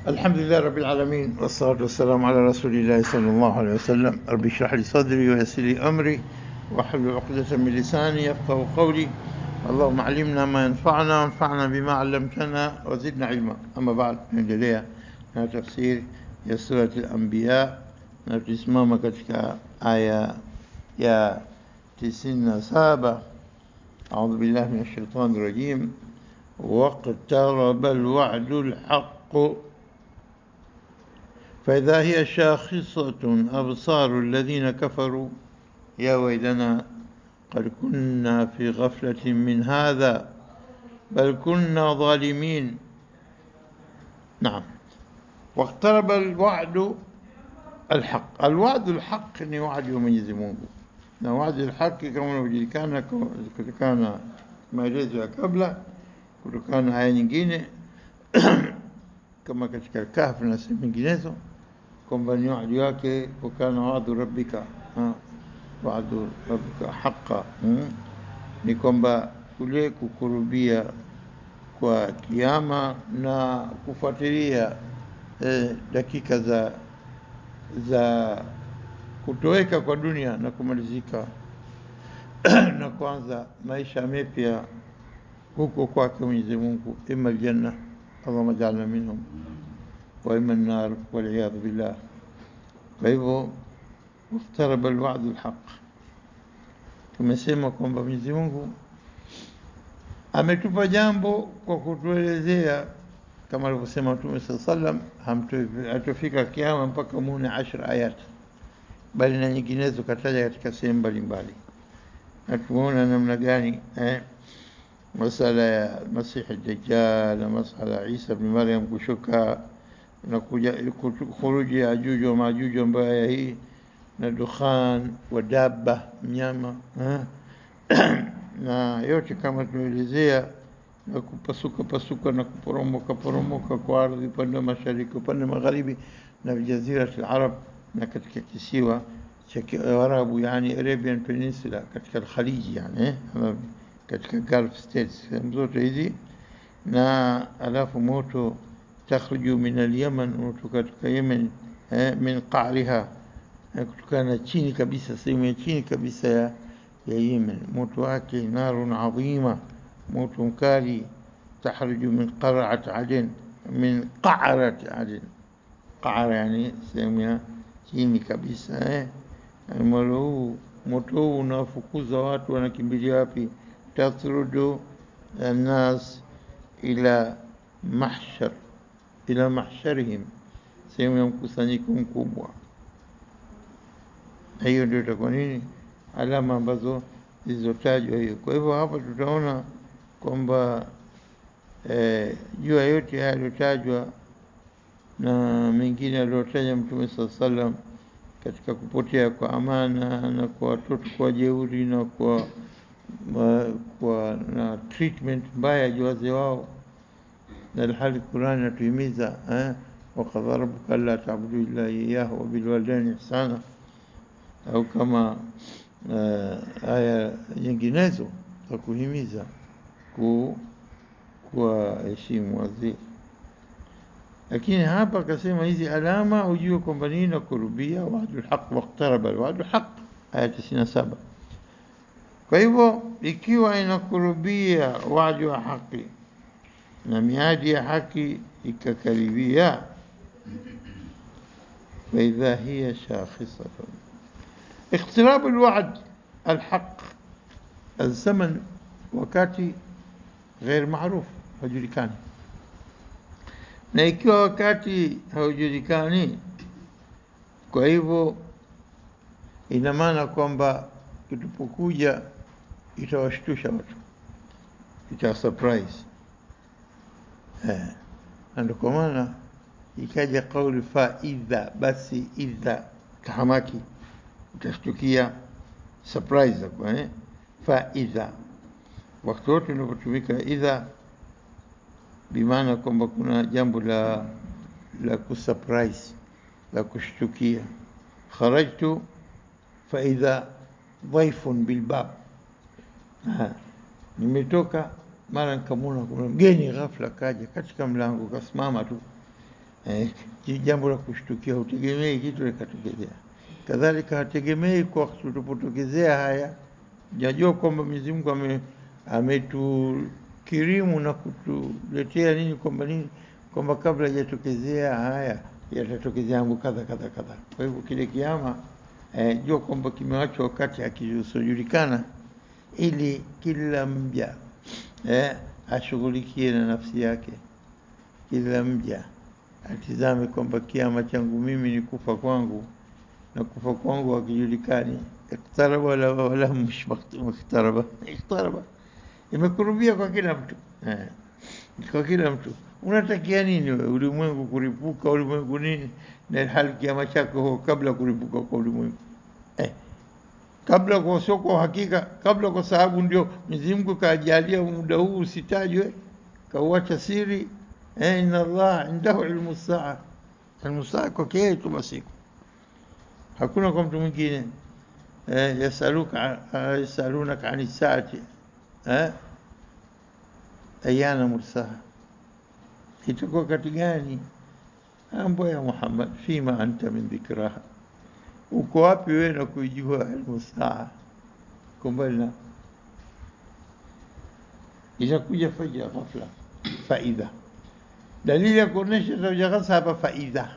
الحمد لله رب العالمين، والصلاة والسلام على رسول الله صلى الله عليه وسلم. رب اشرح لي صدري ويسر لي أمري واحلل عقدة من لساني يفقهوا قولي. اللهم علمنا ما ينفعنا وانفعنا بما علمتنا وزدنا علما. أما بعد، tunaendelea na tafsiri ya surati al-Anbiya na tusimama katika aya ya 97. أعوذ بالله من الشيطان الرجيم. واقترب الوعد الحق فإذا هي شاخصة أبصار الذين كفروا يا ويلنا قد كنا في غفلة من هذا بل كنا ظالمين. نعم. واقترب الوعد الحق. الوعد الحق ni wa'di wa Mwenyezi Mungu, na wa'di al-haq kama unavyojulikana kutokana maelezo ya kabla, kutokana na aya nyingine kama katika Kahf na sehemu nyinginezo, kwamba ni wa'di wake, wakana wa'du rabbika wa'du rabbika haqqan, ni kwamba kule kukurubia kwa kiyama na kufuatilia dakika za kutoweka kwa dunia na kumalizika na kwanza maisha mapya huko kwake Mwenyezi Mungu, imma aljanna, Allahumma ja'alna minhum, wa imma an-nar wal iyad billah. Kwa hivyo iftaraba al-wa'd al-haq, tumesema kwamba Mwenyezi Mungu ametupa jambo kwa kutuelezea, kama alivyosema Mtume sallam, hatofika kiyama mpaka muone 10 ayat, bali na nyinginezo kataja katika sehemu mbalimbali, na tumeona namna gani masala ya Masih ad-Dajjal na masala Isa ibn Maryam kushuka na kuja khuruji ya Ajuj wa Majuj, ambayo hii na dukhan wa dabba, mnyama na yote kama tunaelezea, na kupasuka na kuporomoka kwa ardhi upande wa mashariki, upande magharibi, na jazira al-Arab, na katika kisiwa cha Arabu, yani Arabian Peninsula, katika al-Khalij, yani katika Gulf States, zote hizi. Na alafu moto takhruju min al-Yaman, moto katika Yemen, min qa'riha, kutokana chini kabisa, sehemu ya chini kabisa ya Yemen, moto wake narun adhima, moto mkali. Takhruju min qar'at Aden, min qa'rat Aden, qa'ra yani sehemu ya chini kabisa. Moto huu unafukuza watu, wanakimbilia wapi? Tathrudu an-nas ila mahsharihim, sehemu ya mkusanyiko mkubwa. Hiyo ndio itakuwa nini? Alama ambazo zilizotajwa hiyo. Kwa hivyo hapa tutaona kwamba juu ya yote haya yaliyotajwa na mengine aliyotaja Mtume sallam katika kupotea kwa amana na kwa watoto kwa jeuri na na treatment mbaya ya wazee wao, na hali Qur'an inatuhimiza wa qadara rabbuka alla ta'budu illa iyyahu wa bil walidayni ihsana, au kama aya nyinginezo za kuhimiza kuwaheshimu wazee. Lakini hapa akasema hizi alama ujue kwamba nini na kurubia wa'dul haq, waqtaraba alwa'dul haq, aya 97. Kwa hivyo ikiwa inakurubia wa'du wa haki na miadi ya haki ikakaribia, fa idha hiya shakhisatun. اقتراب الوعد الحق الزمن wakati غير معروف, haujulikani. Na ikiwa wakati haujulikani, kwa hivyo ina maana kwamba kitupokuja itawashtusha watu, ita surprise. Ndio kwa maana ikaja kauli fa idha, basi idha tahamaki, utashtukia, surprise kwa fa idha. Wakati wote unapotumika idha, bimaana kwamba kuna jambo la kusurprise, la kushtukia. Kharajtu fa idha dhaifun bilbab, nimetoka mara nikamwona kuna mgeni ghafla kaja katika mlango, kasimama tu, jambo la kushtukia, hutegemei kitu likatokezea. Kadhalika hategemei kwa kutopotokezea haya, jajua kwamba Mwenyezi Mungu ametukirimu na kutuletea nini, kwamba nini, kwamba kabla hajatokezea haya yatatokezea mambo kadha kadha kadha. Kwa hivyo kile kiama jua kwamba kimewachwa wakati akisojulikana, ili kila mja ashughulikie na nafsi yake. Kila mja atizame kwamba kiama changu mimi ni kufa kwangu, na kufa kwangu hakijulikani. Iqtaraba wala msh muqtaraba, iqtaraba imekurubia kwa kila mtu, kwa kila mtu. Unatakia nini wewe? Ulimwengu kuripuka, ulimwengu nini, na hali kiama chako kabla kuripuka kwa ulimwengu, kabla kwa soko hakika, kabla, kwa sababu ndio Mwenyezi Mungu kajalia muda huu usitajwe, kauacha siri. Inna Allah indahu ilmu saa, ilmu saa kwa kile tu basi, hakuna kwa mtu mwingine. Yasalunaka ani saati ayana mursaha, itakuwa wakati gani? Ambo ya Muhammad, fima anta min dhikraha, uko wapi wewe na kujua ilmu saa? Kumbana itakuja faja ghafla, faidha. Dalili ya kuonesha itakuja ghafla hapa, faidha.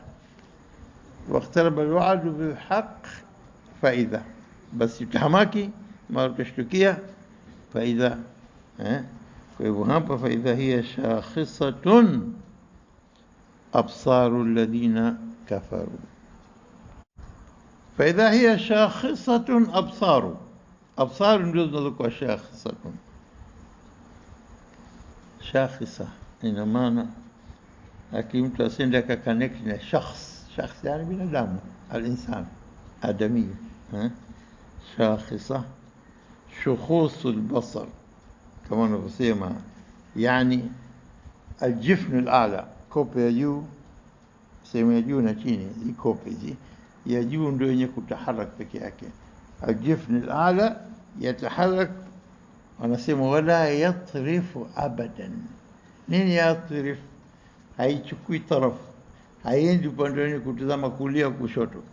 Waqtaraba alwa'du bilhaq, faidha. Basi utahamaki mara utashtukia, faidha. Kwa hivyo hapa, faidha hiya shakhisatun absaru alladhina kafaru. فإذا هي شاخصة أبصار نجوز نذكر شاخصة. شاخصة إن معنى أكيد تسندك كونكشن شخص يعني بنادم، الإنسان آدمي. شاخصة شخوص البصر كما نقول، يعني الجفن الأعلى، كوبي يجو سيما يجو نتيني دي كوبي دي ya juu ndio yenye kutaharak peke yake. Aljifn al-a'la yataharak, wanasema wala yatrifu abadan. Nini yatrif? Haichukui taraf, haiendi upande wenye kutazama kulia kushoto.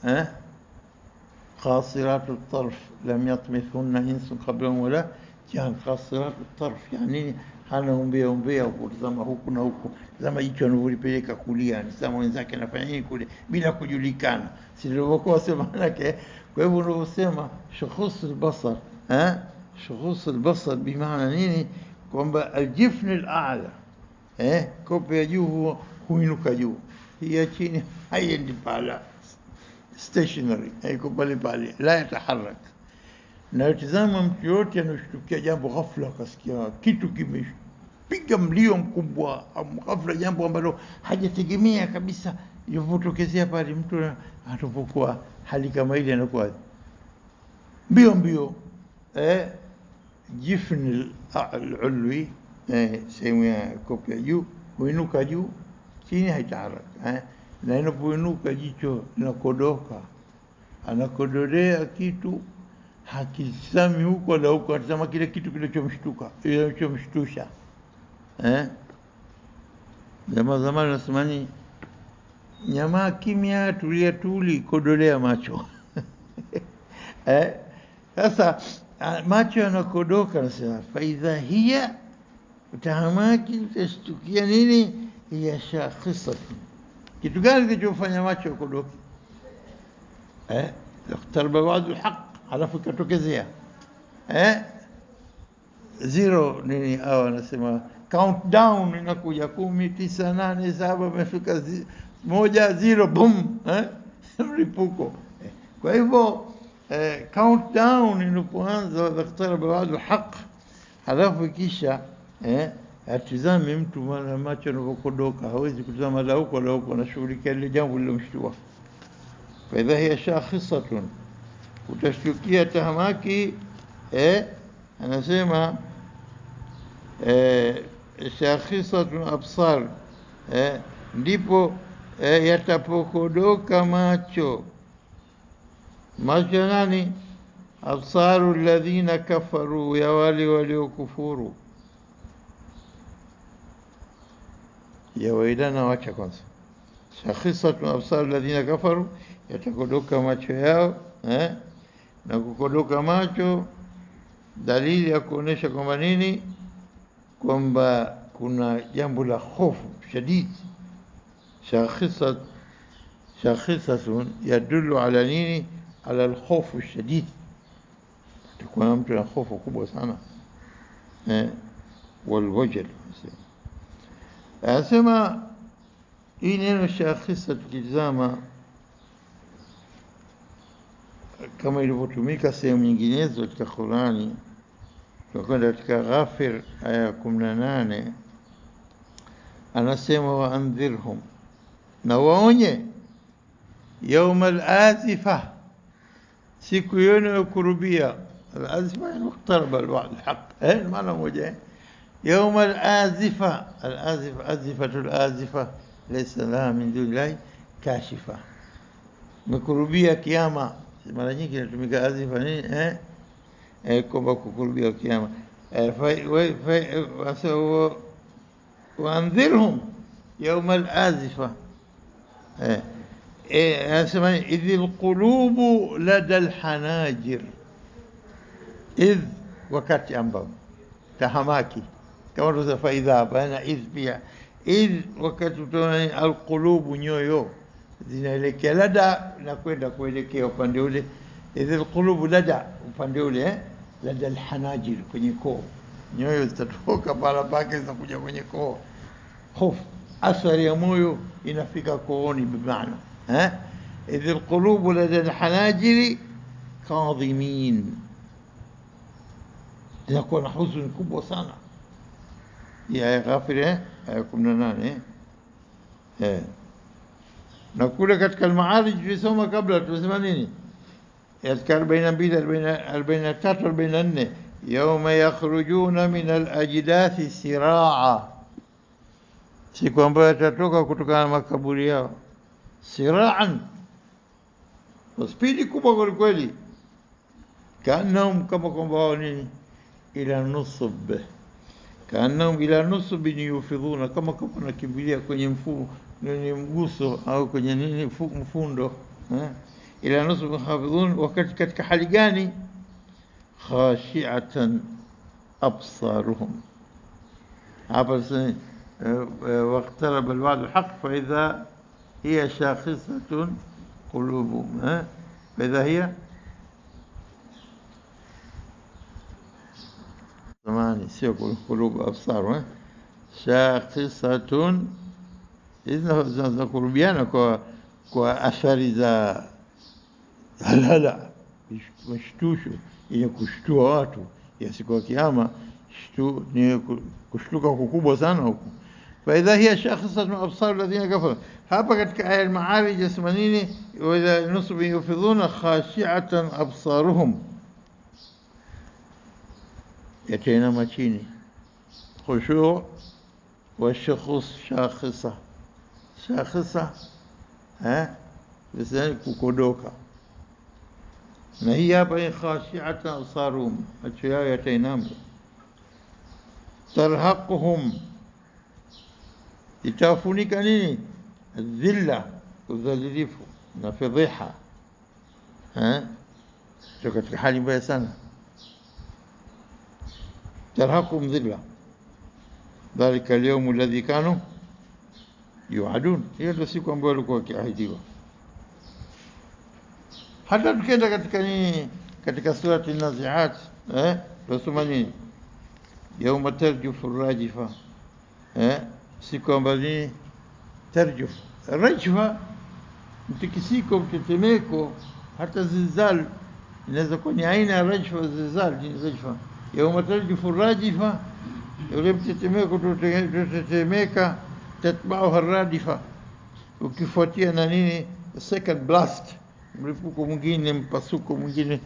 Qasiratu tarf lam yatmithunna insun qablahum wala jan. Qasiratu tarf yani hana umbea kutazama huku na huku, zama hicho anavyolipeleka kulia, ni sama wenzake anafanya nini kule bila kujulikana, si ndivyo sema yake. Kwa hivyo unaosema shukhus al-basar, shukhus al-basar bimaana nini? Kwamba aljifn al-a'la, kope ya juu huinuka juu, hii ya chini haiendi pala, stationary, haiko pale pale, la yataharak. Na utizama mtu yote anashtukia jambo ghafla, akasikia kitu kimepiga mlio mkubwa, ghafla jambo ambalo hajategemea kabisa, ilivyotokezea pale, mtu anapokuwa hali kama ile anakuwa mbio jifn al-ulwi, sehemu ya kope juu huinuka juu, chini haitaharaka. Na inapoinuka jicho linakodoka, anakodolea kitu, hakisami huko na huko, anasema kile kitu kilichomshtusha. Zamani nasemani, nyama kimya, tulia tuli, kodolea macho. Sasa macho yanakodoka, nasema faidha hiya, utahamaki, utashtukia nini? Hiya shakhisatu. Kitu gani kilichofanya macho yakodoke? Iqtaraba wa'du al-haq, alafu ikatokezea zero nini, au anasema countdown inakuja 10 9 8 7, imefika 1 0, boom, mlipuko. Kwa hivyo countdown inapoanza, iqtaraba wa'du al-haq, alafu kisha atizame mtu, maana macho yanapokodoka hawezi kutazama la huko la huko, anashughulikia ile jambo lilomshtua. Faidha hiya shakhisatun, utashtukia tahamaki. Anasema shakhisatun absar, ndipo yatapokodoka macho. Macho nani? Absaru alladhina kafaru, ya wale waliokufuru. Ya wailana, wacha kwanza shakhisatun absar alladhina kafaru, yatakodoka macho yao na kukodoka macho dalili ya kuonesha kwamba nini, kwamba kuna jambo la hofu shadid. Shakhisatun yadullu ala nini, ala alkhofu shadid, takuwa mtu na hofu kubwa sana walwajal. Anasema hii neno shakhisa tukitizama kama ilivyotumika sehemu nyinginezo katika Qur'ani, tunakwenda katika Ghafir aya 18, anasema waandhirhum, na waonye, yawma al-azifa, siku yenu kurubia. Al-azifa yani iqtaraba al-haq, maana moja. يوم الآزفة، الآزفة أزفة الآزفة ليس لها من دون الله كاشفة. مكروبية كيامة، mara nyingi inatumika azifa nini kwamba kukurubia kiyama. waandhirhum yawma al-azifa, anasema idhil qulubu lada al-hanajir, idh wakati ambao tahamaki kama tuza faidha hapa na idh pia. Idh wakati utaona alqulubu, nyoyo zinaelekea lada na kwenda kuelekea upande ule. Idh alqulubu lada, upande ule lada alhanajir, kwenye koo. Nyoyo zitatoka pala pake zitakuja kwenye koo. Hofu, athari ya moyo inafika kooni bimaana. Idh alqulubu lada alhanajiri kadhimin, inakuwa na huzuni kubwa sana. Ya Ghafir aya 18. Na kule katika al-Ma'arij tulisoma kabla, tulisema nini? Katika 42 43 44, yawma yakhrujuna min al-ajdathi siraa, siku ambayo yatatoka kutokana na makaburi yao siraan, kwa spidi kubwa kweli kweli. Kaanahum, kama kwamba wao nini, ila nusub, kaanahum ila nusub yufidhuna, kama nakimbilia kwenye mguso au kwenye nini mfundo. Ila nusub hafidhun, wakati katika hali gani? Khashi'atan absaruhum, hapa sasa waqtaraba al-wa'd al-haq fa idha hiya shakhisatun qulubuhum, fa idha hiya zamani, sio qulubu, absar, shakhisatun. Hizi zinakurubiana kwa athari za halala, mashtusho yenye kushtua watu ya siku ya kiyama. Ni kushtuka kukubwa sana huko. Fa idha hiya shakhisatun absar alladhina kafaru, hapa katika aya al-Ma'arij yasema nini? Wa idha nusub yufidhuna khashi'atan absaruhum, yatainama chini. Khushu' wa shukhus shakhisa, shakhisa basi kukodoka. Na hii hapa ni khashi'atan absaruhum, macho yao yatainama. Tarhaquhum, itafunika nini? Dhilla, udhalilifu na fadhiha, katika hali mbaya sana. Tarhaquhum dhilla, dhalika al-yawm alladhi kanu yu'adun, hiyo ndio siku ambayo walikuwa wakiahidiwa. Hata tukienda katika nini, katika surati an-Nazi'at, tunasoma nini? Yawma tarjufu ar-rajifa, siku ambayo ni tarjuf, rajfa, mtikisiko, mtetemeko, hata zilzal inaweza kuwa ni aina ya rajfa. Zilzal ni rajfa. Yawma tarjufu ar-rajifa, yule mtetemeko tutetemeka, tatba'uha ar-radifa, ukifuatia na nini, second blast, mlipuko mwingine, mpasuko mwingine.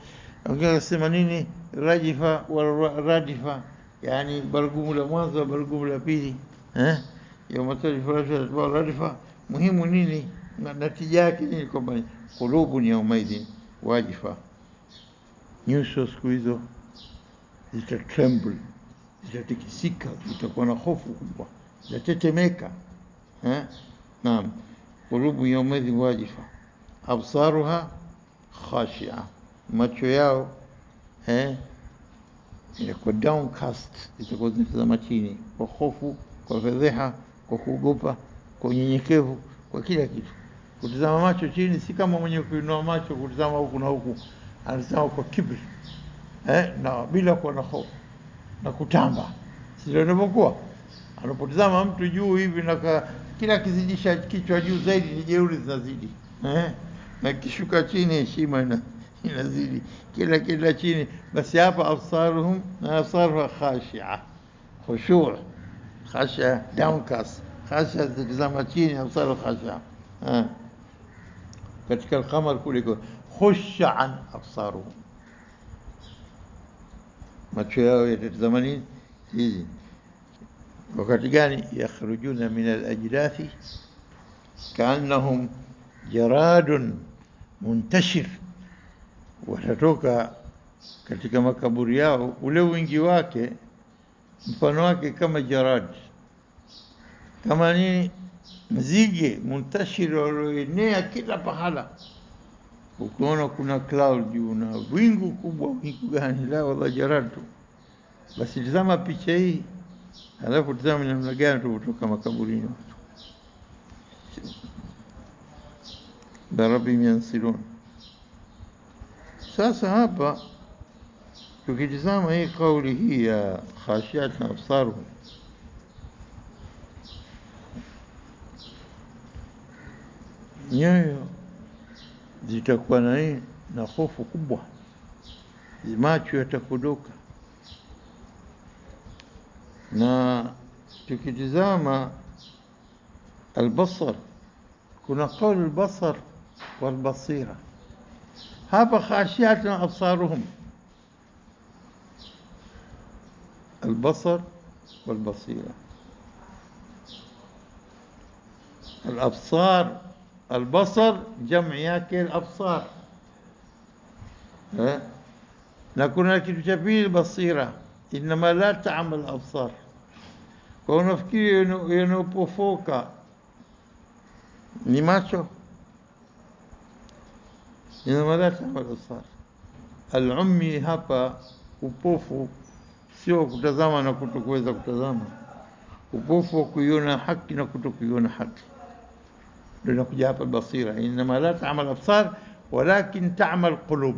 Wangesema nini? Rajifa wa radifa, yani bargumu la mwanzo, bargumu la pili. Yawma tarjufu ar-radifa, muhimu nini? Natija yake nini? Kwamba qulubu ni yawmaidhin wajifa, nyuso siku hizo zitatremble, zitatikisika, zitakuwa na hofu kubwa, zitatetemeka. Naam. qulubu yawmadhin wajifa absaruha khashi'a, macho yao inakuwa downcast, itakuwa zinatazama chini kwa hofu, kwa fedheha, kwa kuogopa, kwa unyenyekevu, kwa kila kitu. Kutazama macho chini si kama mwenye kuinua macho kutazama huku na huku, anatazama kwa kibri na bila kuwa na hofu na kutamba. Sio inapokuwa anapotazama mtu juu hivi na kila kizidisha kichwa juu zaidi ni jeuri zinazidi, na kishuka chini heshima inazidi, kila chini. Basi hapa absaruha khashi'a, khushu', khashi'a, downcast, khashi'a zitazama chini, absaruha khashi'a. Katika al-Qamar kuliko khushu'an absaruhum, macho yao yatazama nini hizi. Wakati gani? Yakhrujuna min al-ajdathi kaannahum jaradun muntashir, watatoka katika makaburi yao, ule wingi wake mfano wake kama jarad, kama nini, mzige muntashir walioenea kila pahala. Ukiona kuna cloud juu na wingu kubwa, wingu gani? La wala jarad tu. Basi tazama picha hii, alafu tazama namna gani kutoka makaburini watu barabi yansilun. Sasa hapa tukitazama hii kauli hii ya khashiat na absaruhum, nyoyo zitakuwa na hofu kubwa, macho yatakodoka. Na tukitazama albasar, kuna kauli albasar walbasira. Hapa khashiat na absaruhum, البصر والبصيرة. الأبصار، البصر جمع yake الأبصار، na kuna kitu cha pili basira, inma la ta'mal absar. Kwa unafikiri yanapofoka ni macho, inma la ta'mal absar. Al-ummi hapa upofu sio kutazama na kutokuweza kutazama, upofu wa kuiona haki na kutokuiona haki, ndio inakuja hapa basira. Inma la ta'mal absar walakin ta'mal qulub.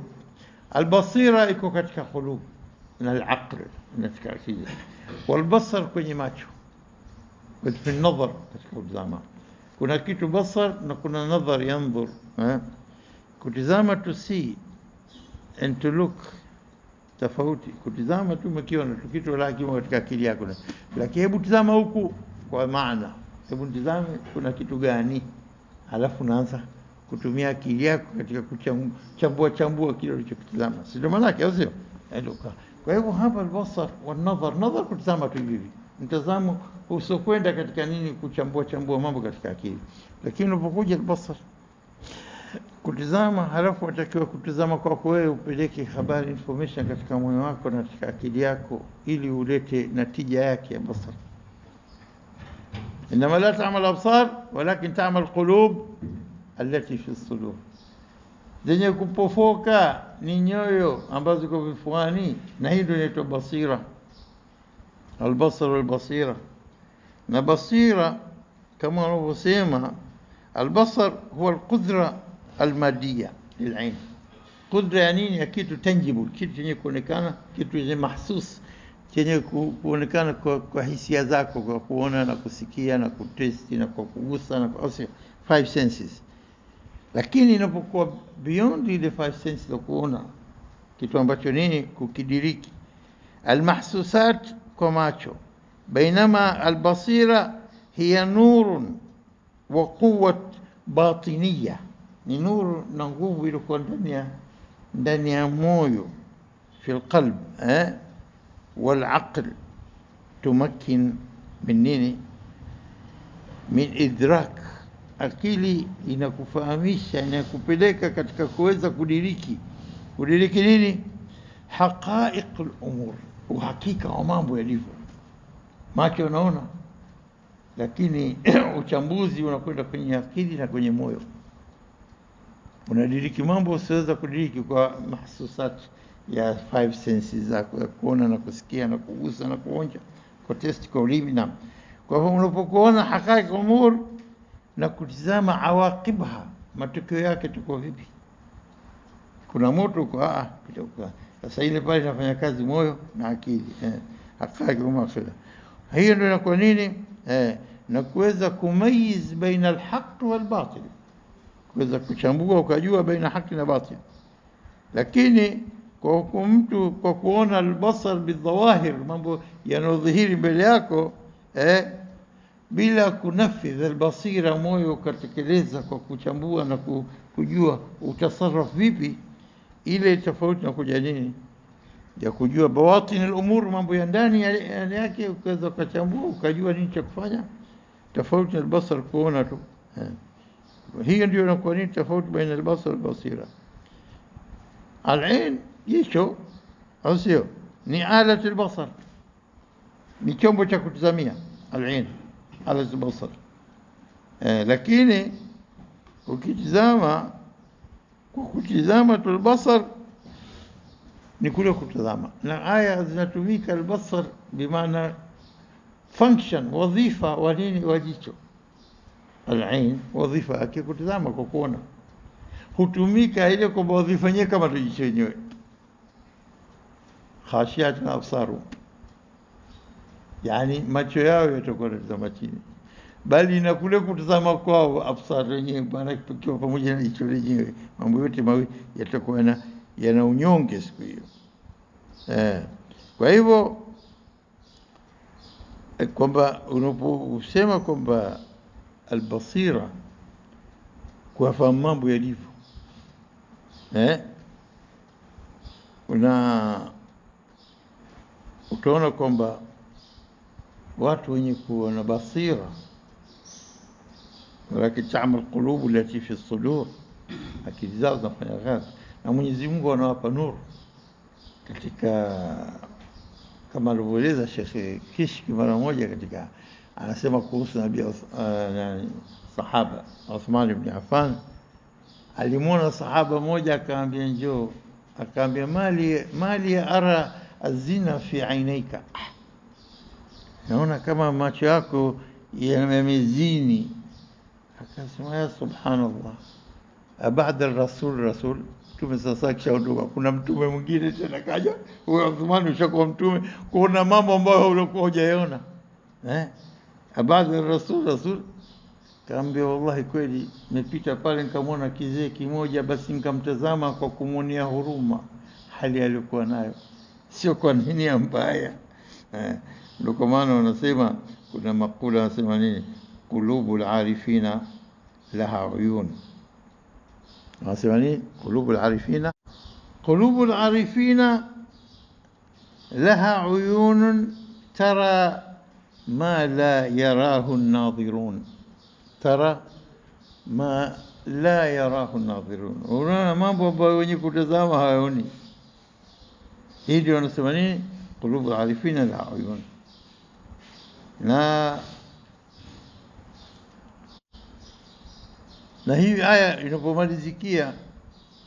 Albasira iko katika qulub na al-aql, katika akili, walbasar kwenye macho, في النظر katika kutazama. Kuna kitu basar na kuna nadhar, yanzur, kutazama to see and to look, tofauti. Kutazama tu umekiona tu kitu lakini katika akili yako, lakini hebu tazama huku kwa maana, hebu tazame kuna kitu gani, alafu naanza kutumia akili yako katika kuchambua kile ulichokitazama, sio maana yake, sio ndio? Kwa hivyo hapa albasar wa nadhar, nadhar kutazama tu hivi, mtazamo usokwenda katika nini, kuchambua mambo katika akili. Lakini unapokuja albasar, kutazama, halafu watakiwa kutazama kwako wewe, upeleke habari, information katika moyo wako na katika akili yako, ili ulete natija yake ya basar. Inma la ta'mal absar walakin ta'mal qulub allati fi as-sudur. Zenye kupofoka ni nyoyo ambazo ziko vifuani, na hii ndio inaitwa basira, albasar walbasira. Na basira kama wanavyosema, albasar huwa alqudra almadiyya lil'ain. Qudra ya nini? Ya kitu tangible, kitu chenye kuonekana, kitu chenye mahsus, chenye kuonekana kwa hisia zako, kwa kuona na kusikia na kutesti na kwa kugusa na kwa five senses. Lakini inapokuwa beyond the five senses, kuona kitu ambacho nini, kukidiriki, almahsusat kwa macho. Bainama albasira hiya nurun wa quwwat batiniya, ni nuru na nguvu iliyokuwa ndani ya moyo, fi alqalb wal aql, tumakkin min nini, min idrak. Akili inakufahamisha, inakupeleka katika kuweza kudiriki nini, haqa'iq al-umur, uhakika wa mambo yalivyo. Macho unaona, lakini uchambuzi unakwenda kwenye akili na kwenye moyo. Unadiriki mambo usiweza kudiriki kwa mahsusat ya five senses zako, ya kuona na kusikia na kugusa na kuonja, kwa test, kwa ulimi. Na kwa hivyo unapokuona haqaiq umur na kutizama awaqibha, matokeo yake tuko vipi. Kuna moto kwa sasa, ile pale inafanya kazi moyo na akili, haqaiq umur. Hiyo ndio inakuwa nini, na kuweza kumayiz baina alhaq wal batil, kuweza kuchambua ukajua baina haki na batil. Lakini kwa mtu kwa kuona albasar bidhawahir, mambo yanayodhihiri mbele yako, bila kunafidh albasira, moyo ukatekeleza kwa kuchambua na kujua utasarraf vipi, ile tofauti na kuja nini ya kujua bawatin al-umur, mambo ya ndani yake, ukaweza kuchambua ukajua nini cha kufanya, tofauti na albasar kuona tu. Hiyo ndio inakuwa nini tofauti baina albasar wal basira. Al-ain jicho, au sio, ni alat al-basar, ni chombo cha kutazamia. Al-ain alat al-basar, lakini ukitizama kwa kutizama tu al-basar ni kule kutazama. Na aya zinatumika al-basar bimaana function, wadhifa wa nini, wa jicho. Al-ain wadhifa yake kutazama kwa kuona, hutumika ile kwa wadhifa yenyewe kama jicho yenyewe. Khashiat na absaru, yani macho yao yatakuwa yanatazama chini, bali na kule kutazama kwao absar yenyewe, maana kikiwa pamoja na jicho lenyewe, mambo yote mawili yatakuwa yana unyonge siku hiyo. Kwa hivyo kwamba unaposema kwamba albasira kufahamu mambo yalivyo, utaona kwamba watu wenye kuwa na basira, walakin ta'mal qulubu allati fi as-sudur, akili zao zinafanya kazi na Mwenyezi Mungu anawapa nuru katika, kama alivyoeleza Sheikh Kishki mara moja katika, anasema kuhusu nabii sahaba Uthman ibn Affan. Alimwona sahaba moja akaambia njoo, akaambia mali ara azina fi ainaika, naona kama macho yako yamezini. Akasema ya subhanallah, baada rasul mtume sasa kishaondoka, kuna mtume mwingine tena kaja, huyo Uthman ushakuwa mtume, kuna mambo ambayo ulikuwa hujaona. Baada rasul kaambia, wallahi kweli nimepita pale nikamwona kizee kimoja, basi nikamtazama kwa kumuonea huruma hali aliyokuwa nayo, sio kwa nini mbaya. Ndio kwa maana wanasema, kuna makula wanasema nini, qulubul arifina laha uyun. Wanasema nini, qulubul arifina laha uyun tara ma la yarahu an-nadhirun, tara ma la yarahu an-nadhirun, unaona mambo ambayo wenye kutazama hawaoni. Hii ndio wanasema nini, qulubul arifina laha uyun. Na hii aya inapomalizikia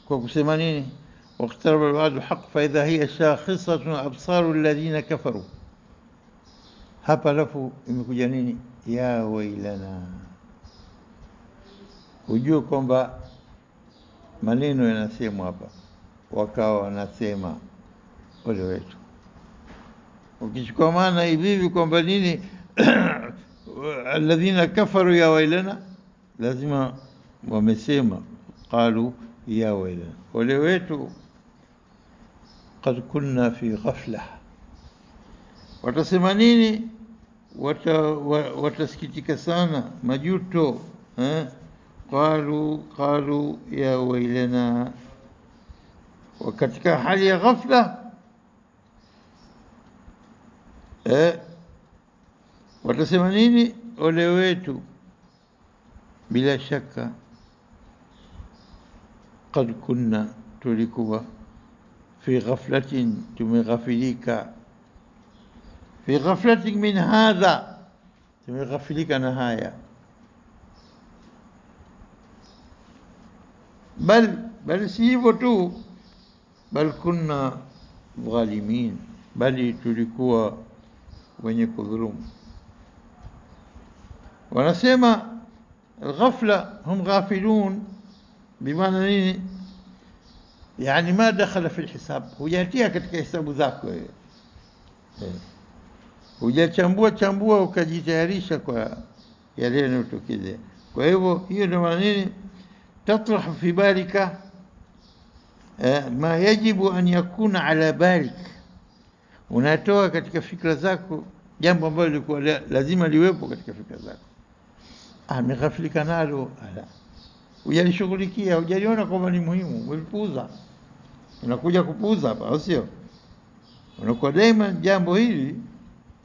kwa kusema nini, waqtaraba al-wa'du haqq fa idha hiya shakhisatun absaru alladhina kafaru. Hapa alafu imekuja nini, ya wailana, ujue kwamba maneno yanasemwa hapa, wakawa wanasema ole wetu. Ukichukua maana hivi kwamba nini alladhina kafaru ya wailana, lazima wamesema qalu ya wailana, ole wetu, qad kunna fi ghafla. Watasema nini, watasikitika sana, majuto, qalu ya wailana, wakatika hali ya ghafla. Watasema nini, ole wetu. Bila shaka qad kunna, tulikuwa, fi ghaflatin, tumeghafilika, fi ghaflatin min hadha, tumeghafilika na haya. Bal si hivyo tu, bal kunna dhalimin, bali tulikuwa wenye kudhulumu. Wanasema الغفلة هم غافلون بمعنى nini? يعني ما دخل في الحساب، hujatia katika hesabu zako wewe, hujachambua ukajitayarisha kwa yale yanayotokezea. Kwa hivyo hiyo ndio maana nini, tatrah fi balika ma yajibu an yakuna ala balik, unatoa katika fikra zako jambo ambalo lilikuwa lazima liwepo katika fikra zako. Ameghafilika nalo, hujalishughulikia, hujaliona kwamba ni muhimu, ulipuuza. Unakuja kupuuza hapa, au sio? Unakuwa daima jambo hili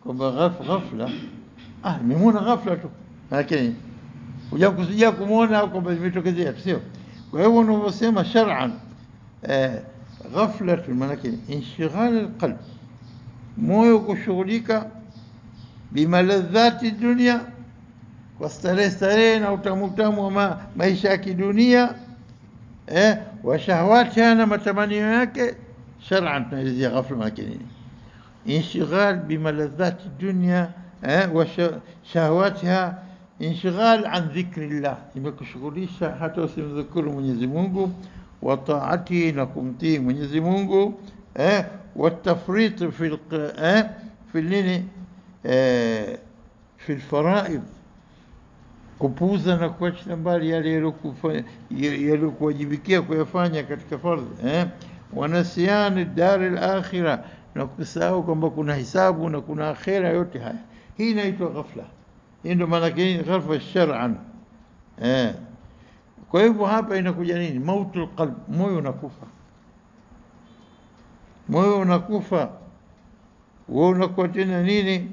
kwamba ghafla, nimemuona ghafla tu, lakini hujakusudia kumuona au kwamba imetokezea, sio? Kwa hivyo unavyosema shar'an ghafla, maana yake inshighal alqalb, moyo kushughulika bimaladhati dunia, kwa starehe na utamu wa maisha ya kidunia, wa shahawati, na matamanio yake. Shar'an tunaelezea ghafla maana nini? Inshighal bimaladhati dunya wa shahawatiha, inshighal an dhikrillah, imekushughulisha hata usimdhukuru Mwenyezi Mungu, wa taati, na kumtii Mwenyezi Mungu, wa tafrit fi nini, fi alfaraid, kupuuza na kuacha mbali yale yaliyokuwajibikia kuyafanya katika fardhi, wanasiani dar al-akhirah, na kusahau kwamba kuna hisabu na kuna akhira. Yote haya, hii inaitwa ghafla. Hii ndio maana yake ghafla shar'an. Kwa hivyo hapa inakuja nini? Mautul qalb, moyo unakufa. Moyo unakufa, wewe unakuwa tena nini,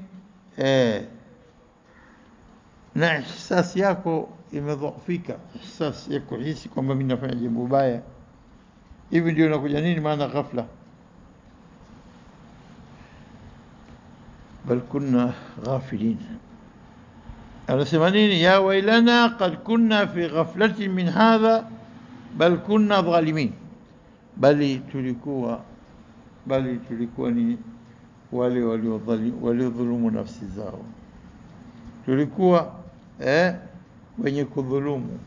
na ihsasi yako imedhoofika, ihsasi yako hisi kwamba mimi nafanya jambo baya. Hivi ndio inakuja nini maana ghafla. Bal kunna ghafilin. Anasema nini? Ya wailana qad kunna fi ghaflatin min hadha bal kunna dhalimin, bali tulikuwa ni wale waliodhulumu nafsi zao. Tulikuwa wenye kudhulumu.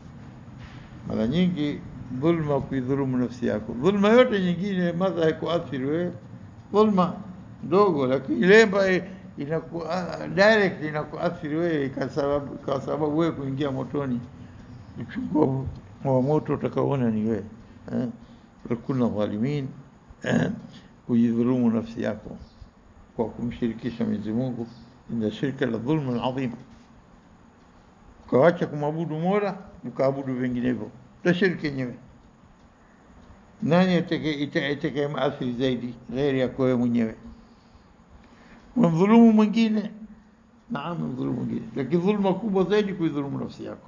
Mara nyingi dhulma, kuidhulumu nafsi yako. Dhulma yote nyingine madha haikuathiri wewe, dhulma ndogo, lakini ile ambayo inakuwa direct inakuathiri wewe, kwa sababu wewe kuingia motoni, uchungu wa moto utakaoona ni wewe. Kuna dhalimin, kujidhulumu nafsi yako kwa kumshirikisha Mwenyezi Mungu. Inna shirka la dhulmun adhim, ukawacha kumwabudu Mola ukaabudu vinginevyo, ndio shirki yenyewe. Nani atakaye maathiri zaidi ghairi yako wewe mwenyewe? Mdhulumu mwingine, naam, mdhulumu mwingine, lakini dhulma kubwa zaidi kuidhulumu nafsi yako.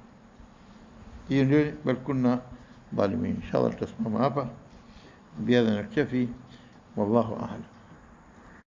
Hiyo ndio bal kunna dhalimin. Inshallah tutasimama hapa, bihadha naktafi, wallahu a'lam.